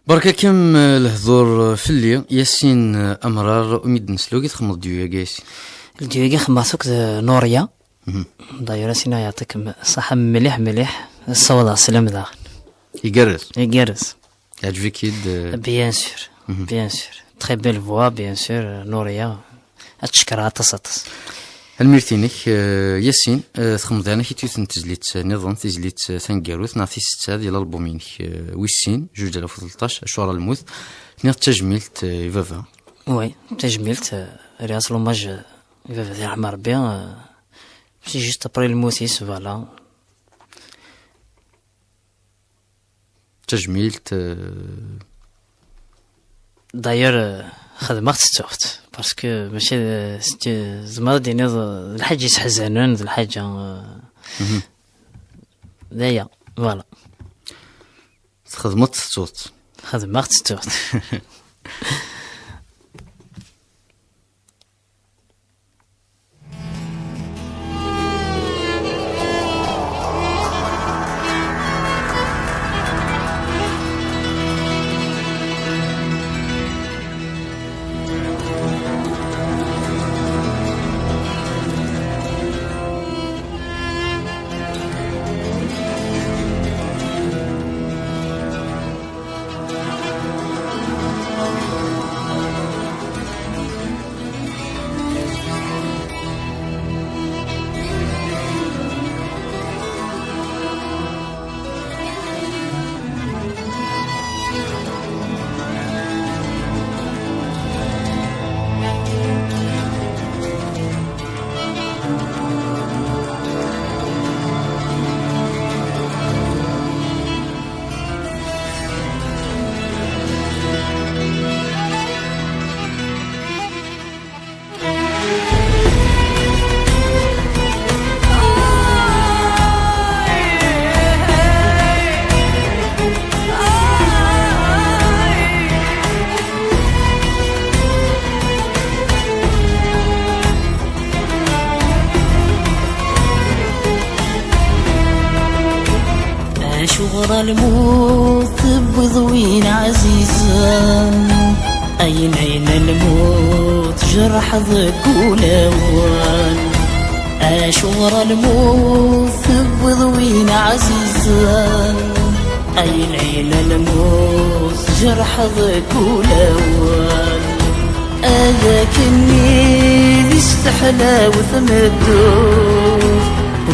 بركاكم الهذور في الليل ياسين أمرار أميد نسلوكي تخمض ديويا ياسين الديويا خماسوك نوريا دايرة سينا يعطيكم صحة مليح مليح الصوت السلام داخل يقرز يعجبك كيد بيان سور تخي بيل فوا بيان سور نوريا اتشكرها تصطس الميرتينيك ياسين تخمض انا كي تزليت نظام تزليت ثنقاروث نعطي 6 ديال البومينك ويسين 2013 شهر الموت نيت تجميلت فافا وي تجميلت رياض لوماج فافا ديال رحمة ربي سي جوست ابري الموتيس فوالا تجميلت داير خدمت ستوخت باسكو ماشي زعما ديني الحاج يسحزنون الحاجه دايا فوالا خدمت ستوخت شغر الموت بضوين عزيزا أين الموت جرح ذك ولوان أشغر الموت بضوين عزيزا أين الموت جرح ذك ولوان أذاكني ذي استحلى وثمدوف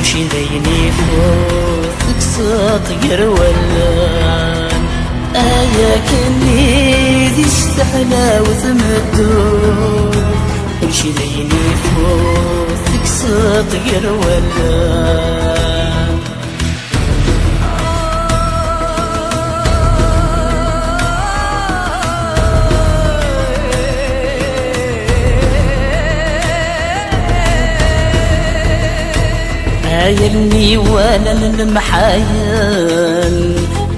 وشي ذيني فوثك ساطير ولان أذاكني ذي استحلى وثمدوف وشي ذيني فوثك ساطير ولان يلني ولا المحايل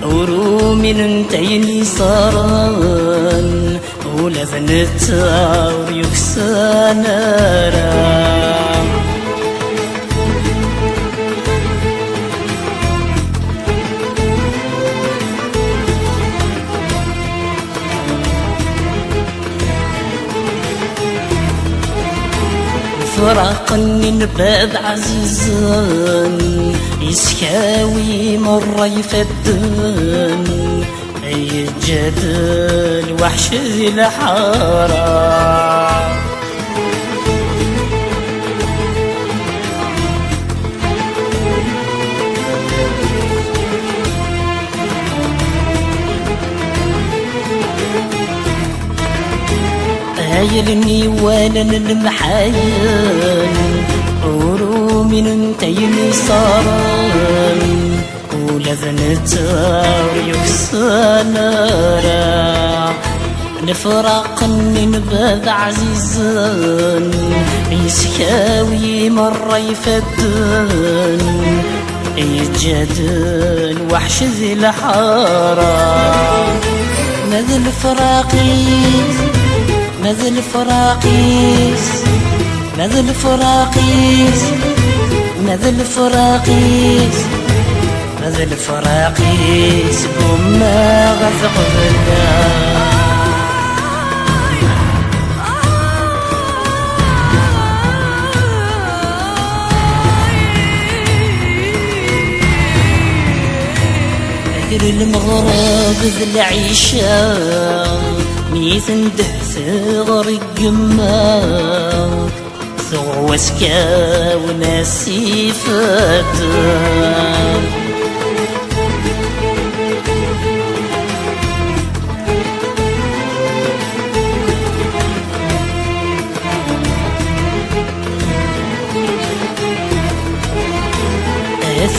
ورومي ننتيني صاران ولا ذنتا وريكسانا فراقني نباد عزيزا يسكاوي مرة يفدن أي جدل وحش ذي الحارة يلني ولا المحايل ورومي ننتيني صارن ولا ذنتا وريكسانا نفراقني نباد عزيزا يسكاوي مرة يفدن يجادل وحش ذي الحارة ماذا الفراقي ماذا الفراقيس ماذا الفراقيس ماذا الفراقيس ماذا الفراقيس بما غفق بالله المغرب ذي العيشة ميثن ده ثغر الجمال ثغوة سكا وناسي فتان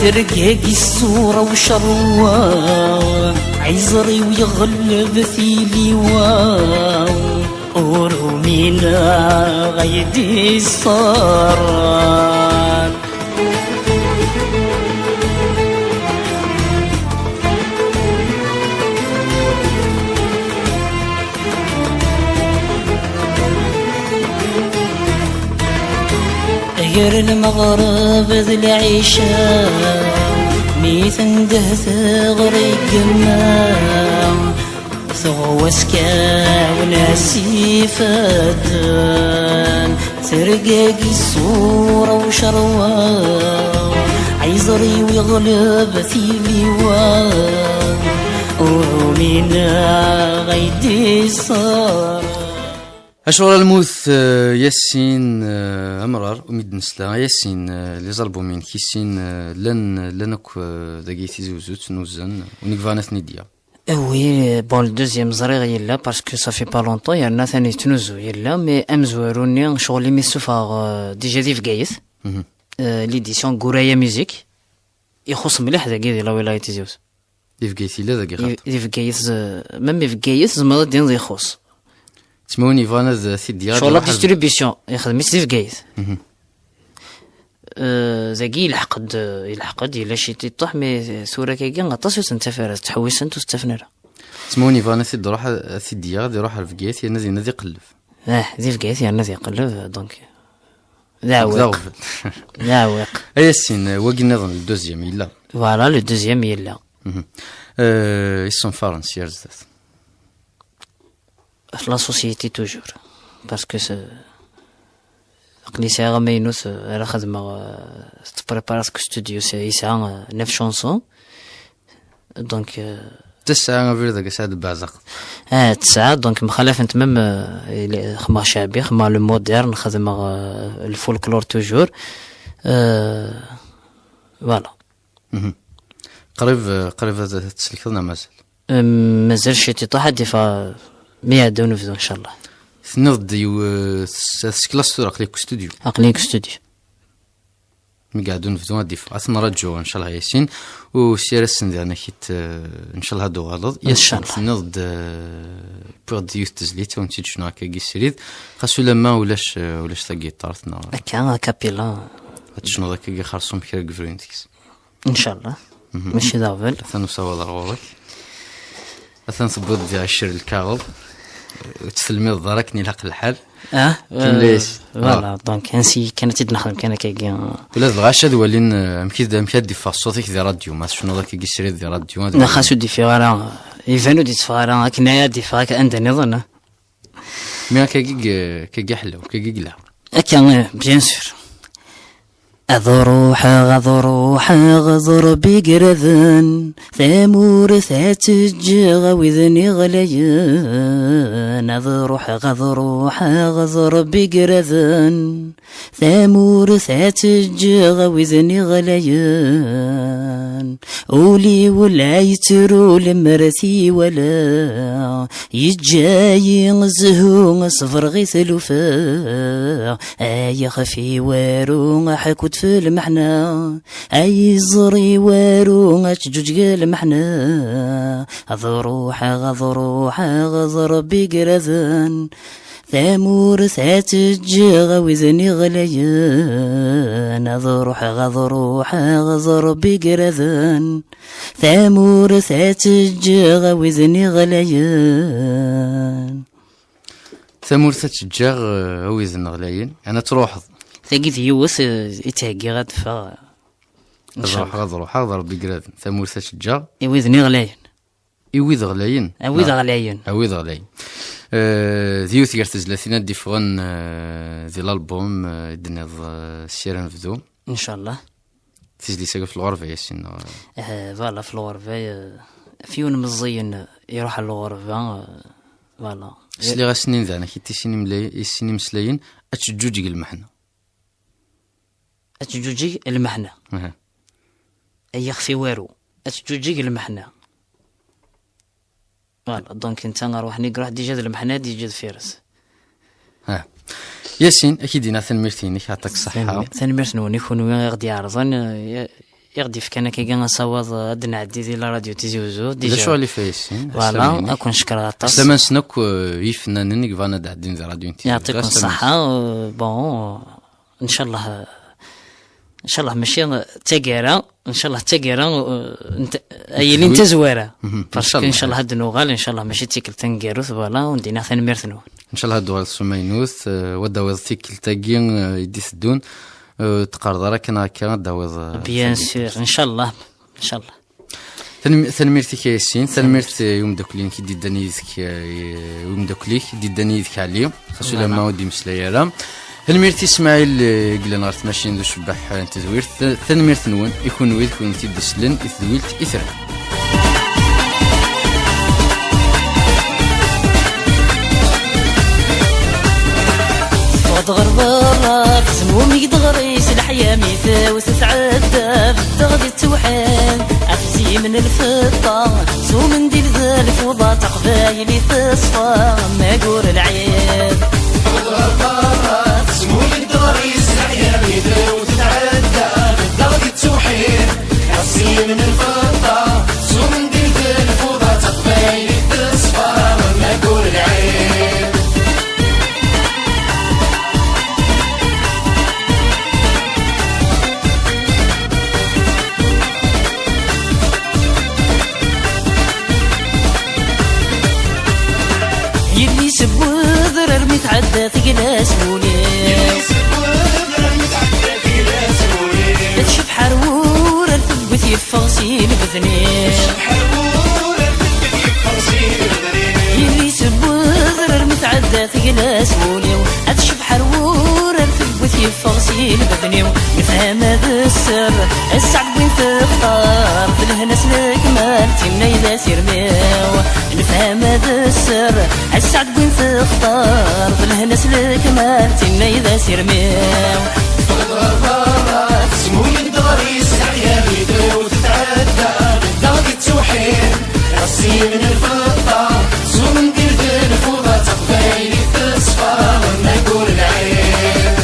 ثرقاقي الصورة وشرواه عزري ويغلب ثيلي واو ورومينا غيدي الصاران غير المغرب ذي العيشة ميثن ده ثغر الجمال ثغوة سكا وناسي فدان ثرقاقي الصورة وشرواه عيزري ويغلب في لواء ورومينا غيدي صار أشعر الموث ياسين أمرار وميد نسلا ياسين لي زالبومين كيسين لنك داكيتي زوزوت نوزن ونكفانا ثنيديا وي بون الدوزيام زريغ يلا باسكو صافي با لونطون يالنا ثاني تنوزو يلا مي امزواروني شغل مي سوفا ديجا دي فكايث ليديسيون غورايا ميوزيك يخص مليح داكي ديال ولاية زوز دي فكايث لا داكي دي فكايث ميم فكايث زعما دين يخص تسموني فانا ثيديا شغل ديستريبيسيون يخدم في فكايث زاكي يلحقد الا شي تيطيح مي سوره كيكا غطاس وتنتفر تحويس انت وتستفنر تسموني فانا ثيد روح ثيديا دي روح الفكايث يا نازي قلب دي فكايث يا نازي قلب دونك لا واق ياسين واقي نظن الدوزيام يلا فوالا لو دوزيام يلا يسون فرنسي يرزدت في لا سوسيتي توجور باسكو قلي ساعة ماينوث على خدمة تبريباراسك ستوديو يسعى 9 شونسون دونك 9 غير ذاك سعد بعزق 9 دونك مخالف نتمم خما شعبي خما لو مودرن خدمة الفولكلور توجور فوالا. قريب تسلكنا مازال شي طاح ديفا 100 نفذو ان شاء الله. ثنض كلاس تور اقليك ستوديو مي قاعدو نفذو ديفا اثنا رجو ان شاء الله ياسين وسير السن انا كيت ان شاء الله هادو غلط ان شاء الله. ثنض بور ديوث تزليت ونتي شنو هكا كيسريد خاصو لما ولاش تا جيتار ثنا كان كابيلا شنو ذاك كي خرصهم كير كفرينتيكس ان شاء الله. ماشي دافل ثانو سوا ضروري اثن ثبوت ديال الشر الكاغل وتسلمي داركني لاق الحال ليش فوالا دونك انسي كانت نخدم كان كاين ولا الغاشا دولين مكيد دي فاصوتيك ديال راديو ما شنو ذاك كيشري ديال راديو لا خاصو دي فيغارا يفانو دي تفارا كنايا دي فاك عندنا نظن مي كاكي حلو كاكي قلا كان بيان سور غضر بقرذن ثامور ثاتجغ وذني غليان غضر بقرذن ثامور ثاتجغ وذني غليان أولي ولا يترو لمرثي ولا يجاي زهو صفر غيث لفا أي خفي وارو حكوت في المحنى أي زري وارو أتجوج المحنى غضر بقرذن ثامور ثاتجغ وذني غليان غضر بقرذن ثامور ثاتجغ وذني غليان ثامور ثاتجغ وذني غليان أنا تروح ثقيت يوث يتهقي غاد فا غضر بقرذن ثامور ثاتجغ وذني غليان يويذ غلاين أويذ غلاين ذيو ثير تزلثين ديفغن ذي الألبوم دنيا السيران فدو إن شاء الله تزلي ساقف في الغرفة ياسين فوالا في الغرفة فيون مزين يروح الغرفة فوالا سلي غا سنين ذانا كي تيسيني ملاي يسيني مسلاين أتشجوجي المحنة أي يخفي وارو أتشجوجي المحنة فوالا دونك انت نروح نقرا ديجا المحنة ديجا فيرس ياسين اكيد انا ثنميرتينك يعطيك الصحة ثنميرتنوني كون غادي يعرضن يغدي فكنا كي نصاوض ادنا عدي ديال راديو تيزي وزو ديجا شو اللي فايسين فوالا اكون شكرا طاس لما نسنك يفنانني فانا دعدين ديال راديو تيزي يعطيكم الصحة بون ان شاء الله ماشي تاقيرا ان شاء الله تاقيرا اي اللي انت زواره باسكو ان شاء الله هاد النوغال ان شاء الله ماشي تيكل تنقيروث فوالا وندينا ثنميرثنون ان شاء الله هادو السمينوث وداوض تيكل تاقين يدي سدون تقرض راك هكا داوض بيان سور ان شاء الله ثنميرتك ياسين ثنميرت يوم داكلين كي دي دانيذك يوم داكليك دي دانيذك عليهم خاصو لما ودي مسلايرا ثنميرتي اسماعيل قلنا غير ماشين ذو شبح انت زوير ثنميرت نون يكون ويد كون تيدسلن اثويلت اثرا تغر برا سمومي دغريس الحياة ميثا وتتعدى تغدي توحان أفزي من الفضة سو من دير ذا الفوضى تقبايلي تصفى ما قور العيب تغر برا سمومي دغريس الحياة ميثا وتتعدى تغدي توحان أفزي من الفضة سو من دير ذا الفوضى تقبايلي تصفى ما قور العيب يلي سبوذر المتعدى ثقلا سمولي تشوف حرور الثبت يفغسي فغسيل بذني يلي سبوذر متعدى ثقلا سوليو أتشب حرور الثبوت يفغسيل بذني نفهم هذا السر السعد وين تختار في الهنس لك مالتي إذا سيرميو نفهم هذا السر السعد وين تختار في الهنس لك مالتي إذا سيرميو سموي الدغري سعيا بيدو وتتعدى بالدغ التوحيد راسي من الفضة زوم ندير الفوضى تقبايلي في الصفا ونقول العين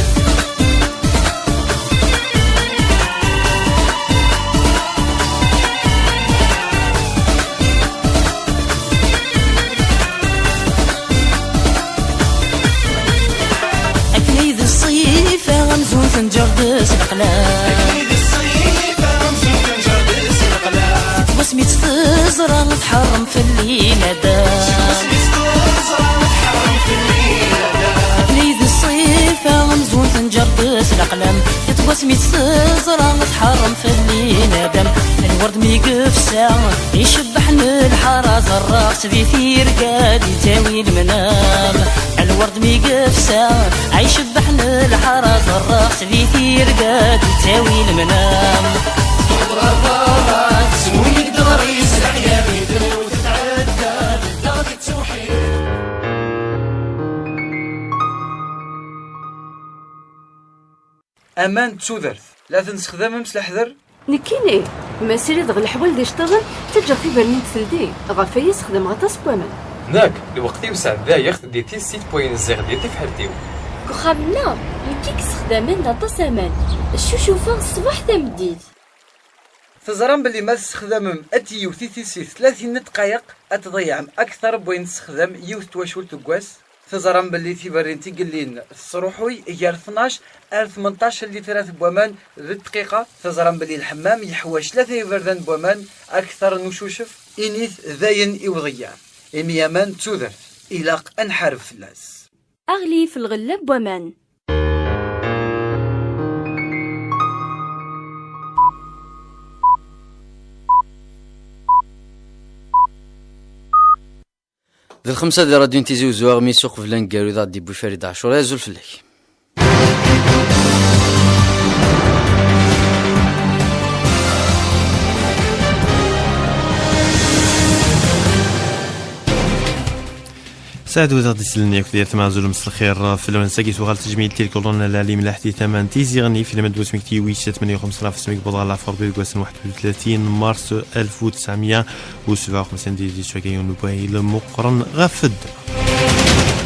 أكليد الصيفة غمزون فنجردس الأقلام واسمي تزرع نتحرم في الليلة دا ليد الصيفة غمزون تنجردس الأقلام واسمي تزرع نتحرم في الليلة دا الورد ميقف ساعة يشبحني الحراز الراقص في ثير قاد يتاوي المنام الورد ميقف ساعة يشبحني الحراز الراقص في ثير قاد يتاوي المنام سموي الدغري سعيا بيدو وتتعدى بالدغ التوحيد امان تسودرت لا تنستخدم مسلح حذر نكيني ما سيري دغ الحوال دي اشتغل تجا في برنيت ثلدي غافي يستخدم غطاس بوامن ناك الوقت وسع دايخ ديتي سيت بوين الزيغ ديتي في حالتيو كخامنا يكيك استخدامين غطاس امان الشوشوفة الصباح تمديد تزرم باللي ما تستخدم اتيو تيتيسي 30 دقائق اتضيع اكثر بوين تستخدم يوث تواشول تقواس تزرم باللي تيبرين تيقلين الصروحوي يار 12 ال 18 لترات بوامان ذي الدقيقة تزرم باللي الحمام يحواش 3 يبردان بوامان اكثر نشوشف انيث ذاين يوضيع اميامان تودرت الى انحرف فلاس اغلي في الغلاب بوامان ذي الخمسة دي راديو نتيزي وزواغ ميسوق فلان قالوا ذا دي بوفاري عاشور يزول فلاك سعد وزارة السلنية كثير تمازل مسل الخير في الونساكي سوغال تجميل تلك الرونا لالي ملاحتي ثمان تيزي غني في المدوى سمكتي ويش 58 في سمك بضع العفر بيقواسن 31 مارس 1957 دي شوكيون نبايل مقرن غفد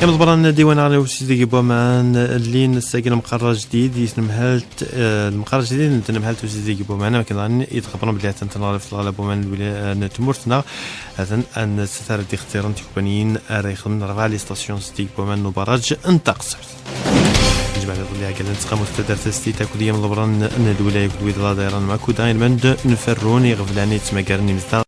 كما طبعا ديوان على وسيدي بومان اللي نساقي المقرر جديد يسنمهلت المقرر الجديد نتنمهلت وسيدي بومان لكن عن يتخبرون بلي تنتظر في الغالب بومان الولاية تمرتنا هذا أن ستار دي اختيارات تكونين ريخ من ربع لي ستاسيون سيدي بومان نبرج انتقصر جمع اللي قال نتقام مستدر تستي تاكودية من البران ان الولاية كدوي دلا دايران ماكو دايما نفروني غفلاني تماكرني مزدار